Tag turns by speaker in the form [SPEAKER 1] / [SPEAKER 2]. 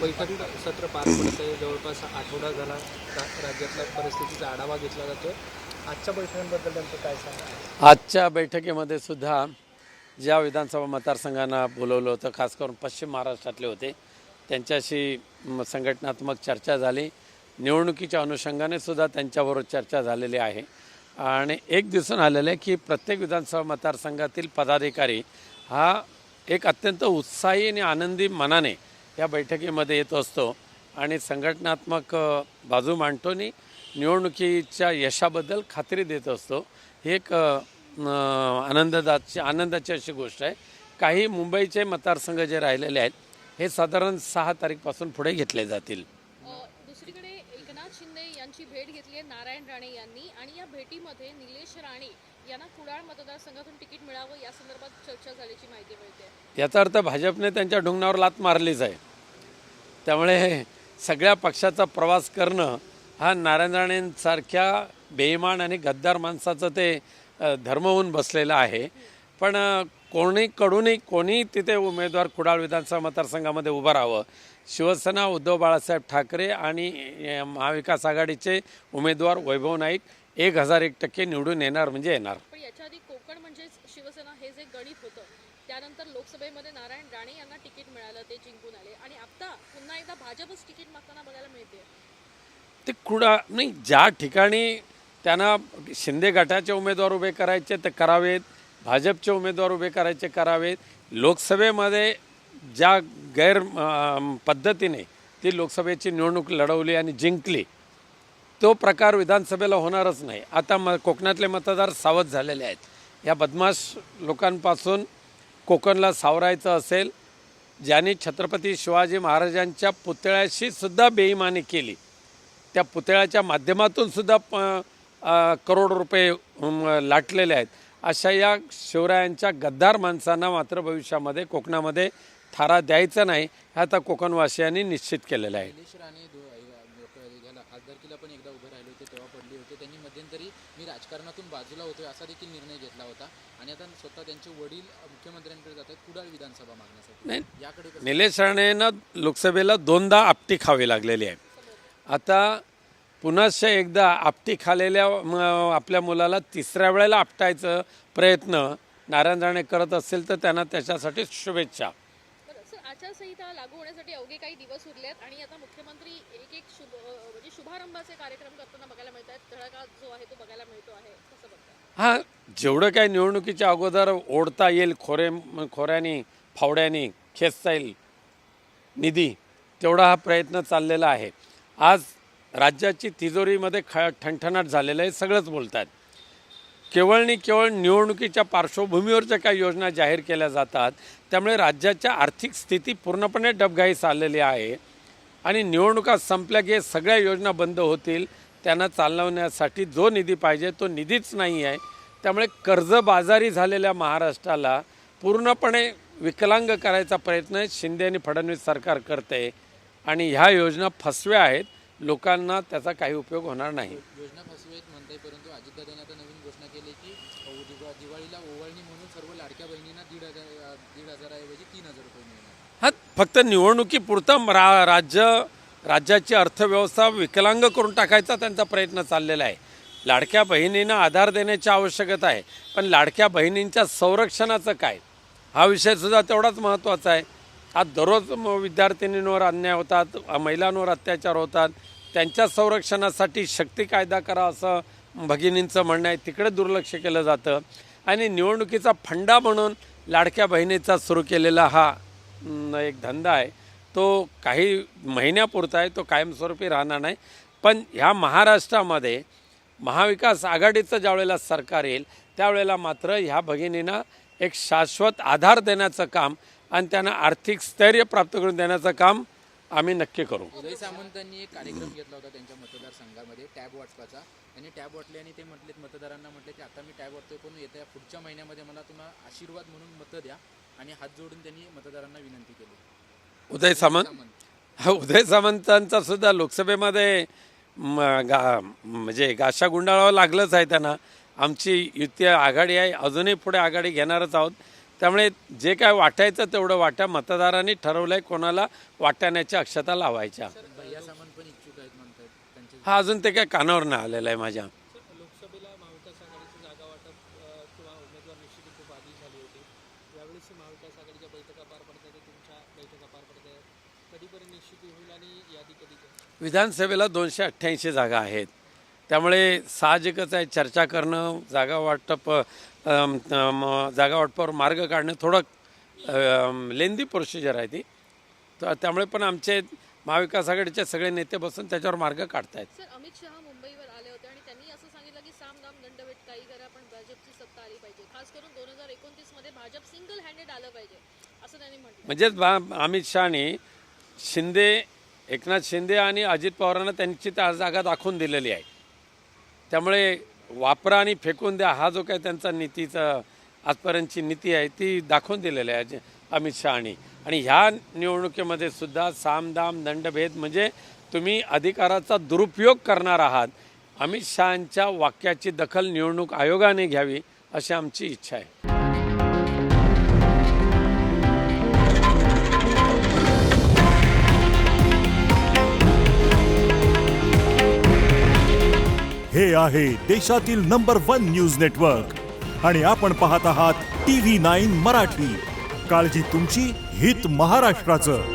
[SPEAKER 1] बैठक सत्र पार पडत आहे. जवळपास आठवडा झाला राज्यातल्या परिस्थितीचा आढावा घेतला जातोय. आजच्या बैठकीबद्दल नेमकं काय सांगा?
[SPEAKER 2] आजच्या बैठकीमध्ये सुद्धा ज्या विधानसभा मतदारसंघांना बोलवलं होतं, खास करून पश्चिम महाराष्ट्रातले होते, त्यांच्याशी संघटनात्मक चर्चा झाली. निवडणुकीच्या अनुषंगाने सुद्धा त्यांच्याबरोबर चर्चा झालेली आहे. आणि एक दिसून आलेलं आहे की प्रत्येक विधानसभा मतदारसंघातील पदाधिकारी हा एक अत्यंत उत्साही आणि आनंदी मनाने या बैठकीमध्ये येत असतो आणि संघटनात्मक बाजू मांडतो आणि निवडणुकीच्या यशाबद्दल खात्री देत असतो. ही एक आनंदाची अशी गोष्ट आहे. काही मुंबईचे मतदारसंघ जे राहिलेले आहेत हे साधारण 6 तारीखपासून पुढे घेतले जातील.
[SPEAKER 3] दुसरीकडे एकनाथ शिंदे यांची भेट घेतली आहे नारायण राणे यांनी आणि या भेटीमध्ये निलेश राणे यांना कुडाळ मतदारसंघातून तिकीट मिळावं या संदर्भात चर्चा झाल्याची माहिती मिळते.
[SPEAKER 2] याचा अर्थ भाजपने त्यांच्या ढुंगणावर लात मारलीच आहे. त्यामुळे सगळ्या पक्षाचा प्रवास करणं हा नारायण राणेंसारख्या बेईमान आणि गद्दार माणसाचं ते धर्म होऊन बसलेलं आहे. पण कोणी तिथे उमेदवार कुडाळ विधानसभा मतदारसंघामध्ये उभं राहावं. शिवसेना उद्धव बाळासाहेब ठाकरे आणि महाविकास आघाडीचे उमेदवार वैभव नाईक 1001% निवडून येणार म्हणजे येणार.
[SPEAKER 3] पण याच्या आधी कोकण म्हणजेच शिवसेना हे जे गणित होतं त्यानंतर लोकसभेमध्ये नारायण राणे यांना तिकीट मिळालं, ते जिंकून आले आणि आता पुन्हा एकदा भाजपच तिकीट मागताना बघायला मिळते.
[SPEAKER 2] ते नाही, ज्या ठिकाणी त्यांना शिंदे गटाचे उमेदवार उभे करायचे ते करावेत, भाजपचे उमेदवार उभे करायचे करावेत. लोकसभेमध्ये ज्या गैर पद्धतीने ती लोकसभेची निवडणूक लढवली आणि जिंकली तो प्रकार विधानसभेला होणारच नाही. आता कोकणातले मतदार सावध झालेले आहेत. या बदमाश लोकांपासून कोकणला सावरायचं असेल, ज्यांनी छत्रपती शिवाजी महाराजांच्या पुतळ्याशी सुद्धा बेईमानी केली, त्या पुतळ्याच्या माध्यमातून सुद्धा करोड रुपये लाटलेले आहेत, अशा या शिवरायांच्या गद्दार माणसांना मात्र भविष्यामध्ये कोकणामध्ये थारा द्यायचा नाही हे आता कोकणवासियांनी निश्चित केलेलं आहे.
[SPEAKER 4] निलेश राणे खासदारकीला पण एकदा उभे राहिले होते, तेव्हा पडले होते. त्यांनी मध्यंतरी मी राजकारणातून बाजूला होतोय असा देखील निर्णय घेतला होता आणि आता स्वतः त्यांचे वडील मुख्यमंत्र्यांकडे जात आहेत कुडाळ विधानसभा मागण्यासाठी.
[SPEAKER 2] नाही,
[SPEAKER 4] याकडे
[SPEAKER 2] निलेश राणेंना लोकसभेला 2दा आपटी खावी लागलेली आहे. आता पुन्हा एकदा आपटी खालेल्या आपल्या मुलाला 3ऱ्या वेळेला आपटायचं प्रयत्न नारायण राणे करत असेल तर त्यांना त्याच्यासाठी शुभेच्छा.
[SPEAKER 3] आचारसंहिता लागू होण्यासाठी अवघे काही दिवस उरले आहेत आणि आता मुख्यमंत्री एक म्हणजे शुभारंभाचे कार्यक्रम करताना बघायला मिळत आहेत. धडाका जो आहे तो बघायला मिळतो आहे. कसं बघताय?
[SPEAKER 2] हां, जेवढं काही निवडणुकीच्या अगोदर ओढता येईल खोऱ्यानी फावड्यानी खेचता येईल निधी, तेवढा हा प्रयत्न चाललेला आहे. आज राज्याची तिजोरीमध्ये ठणठणाट झालेलं आहे, सगळंच बोलत आहेत. केवळ निवडणुकीच्या पार्श्वभूमीवर ज्या काही योजना जाहीर केल्या जातात त्यामुळे राज्याच्या आर्थिक स्थिती पूर्णपणे डबघाईस आलेली आहे आणि निवडणुका संपल्या की सगळ्या योजना बंद होतील. त्यांना चालवण्यासाठी जो निधी पाहिजे तो निधीच नाही आहे. त्यामुळे कर्जबाजारी झालेल्या महाराष्ट्राला पूर्णपणे विकलांग करायचा प्रयत्न शिंदे आणि फडणवीस सरकार करते आणि ह्या योजना फसव्या आहेत. लोकांना त्याचा काही उपयोग होणार नाही.
[SPEAKER 4] योजना फसवेत म्हणताय, परंतु अजितदादांनी आता नवीन घोषणा केली की दिवाळीला ओवाळणी म्हणून सर्व लाडक्या बहिणींना 1,500 ऐवजी 3,000 रुपये मिळणार.
[SPEAKER 2] हा फक्त निवडणुकीपुरतं राज्याची अर्थव्यवस्था विकलांग करून टाकायचा त्यांचा प्रयत्न चाललेला आहे. लाडक्या बहिणींना आधार देण्याची आवश्यकता आहे, पण लाडक्या बहिणींच्या संरक्षणाचं काय, हा विषयसुद्धा तेवढाच महत्त्वाचा आहे. आज दररोज विद्यार्थिनींवर अन्याय होतात, महिलांवर अत्याचार होतात. त्यांच्या संरक्षणासाठी शक्ती कायदा करा असं भगिनींचं म्हणणं आहे, तिकडे दुर्लक्ष केलं जातं. आणि निवडणुकीचा फंडा म्हणून लाडक्या बहिणीचा सुरू केलेला हा एक धंदा आहे, तो काही महिन्यापुरता आहे, तो कायमस्वरूपी राहणार नाही. पण ह्या महाराष्ट्रामध्ये महाविकास आघाडीचं ज्यावेळेला सरकार येईल त्यावेळेला मात्र ह्या भगिनींना एक शाश्वत आधार देण्याचं काम आणि त्यांना आर्थिक स्थैर्य प्राप्त करून देण्याचं काम आम्ही नक्की करू.
[SPEAKER 4] उदय सामंतांनी एक कार्यक्रम घेतला होता त्यांच्या मतदारसंघामध्ये टॅब वाटपाचा. त्यांनी टॅब वाटले आणि ते म्हटलेत मतदारांना म्हटले की आता मी टॅब वाटतोय पण येत्या पुढच्या महिन्यामध्ये मला तुम्हाला आशीर्वाद म्हणून मतं द्या आणि हात जोडून त्यांनी मतदारांना विनंती केली.
[SPEAKER 2] उदय सामंतांचा सुद्धा लोकसभेमध्ये म्हणजे गाशा गुंडाळावं लागलंच आहे त्यांना. आमची युती आघाडी आहे, अजूनही पुढे आघाडी घेणारच आहोत. त्यामुळे जे काय वाटायचं तेवढं वाटा, मतदारांनी ठरवलंय कोणाला वाटाण्याच्या अक्षता लावायच्या.
[SPEAKER 4] भैया सामंत पण इच्छुक आहेत म्हणतात त्यांचे.
[SPEAKER 2] हा अजून ते काय कानावर नाही आलेलं आहे माझ्या.
[SPEAKER 1] लोकसभेला महाविकास आघाडीची जागा वाटप किंवा उमेदवार निश्चिती खूप आधी झाली होती. यावेळेस महाविकास आघाडीच्या बैठका पार पडतात, तुमच्या बैठका पार पडतात, कधीपर्यंत निश्चिती होईल आणि यादी कधी?
[SPEAKER 2] विधानसभेला 288 जागा आहेत, त्यामुळे साहजिकच आहे चर्चा करणं, जागा वाटपावर मार्ग काढणं थोडं लेंदी प्रोसिजर आहे ती. तर त्यामुळे पण आमचे महाविकास आघाडीचे सगळे नेते बसून त्याच्यावर मार्ग काढतायत.
[SPEAKER 3] सर, अमित शहा मुंबईवर आले होते आणि त्यांनी असं सांगितलं की साम दाम दंडभेद काही करा पण भाजपची सत्ता आली पाहिजे, खास करून 2029 मध्ये भाजप सिंगल हँडेड आलं पाहिजे असं त्यांनी म्हटलं.
[SPEAKER 2] म्हणजेच अमित शहानी एकनाथ शिंदे आणि अजित पवारांना त्यांची त्या जागा दाखवून दिलेली आहे. त्यामुळे वापरा आणि फेकून द्या हा जो काय त्यांचा नीतीचा आजपर्यंतची नीती आहे ती दाखवून दिलेली आहे अमित शहानी. आणि ह्या निवडणुकीमध्ये सुद्धा सामदाम दंडभेद म्हणजे तुम्ही अधिकाराचा दुरुपयोग करणार आहात. अमित शहांच्या वाक्याची दखल निवडणूक आयोगाने घ्यावी अशी आमची इच्छा आहे.
[SPEAKER 5] हे आहे देशातील नंबर 1 न्यूज नेटवर्क आणि आपण पाहत आहात TV9 मराठी. काळजी तुमची, हित महाराष्ट्राचं.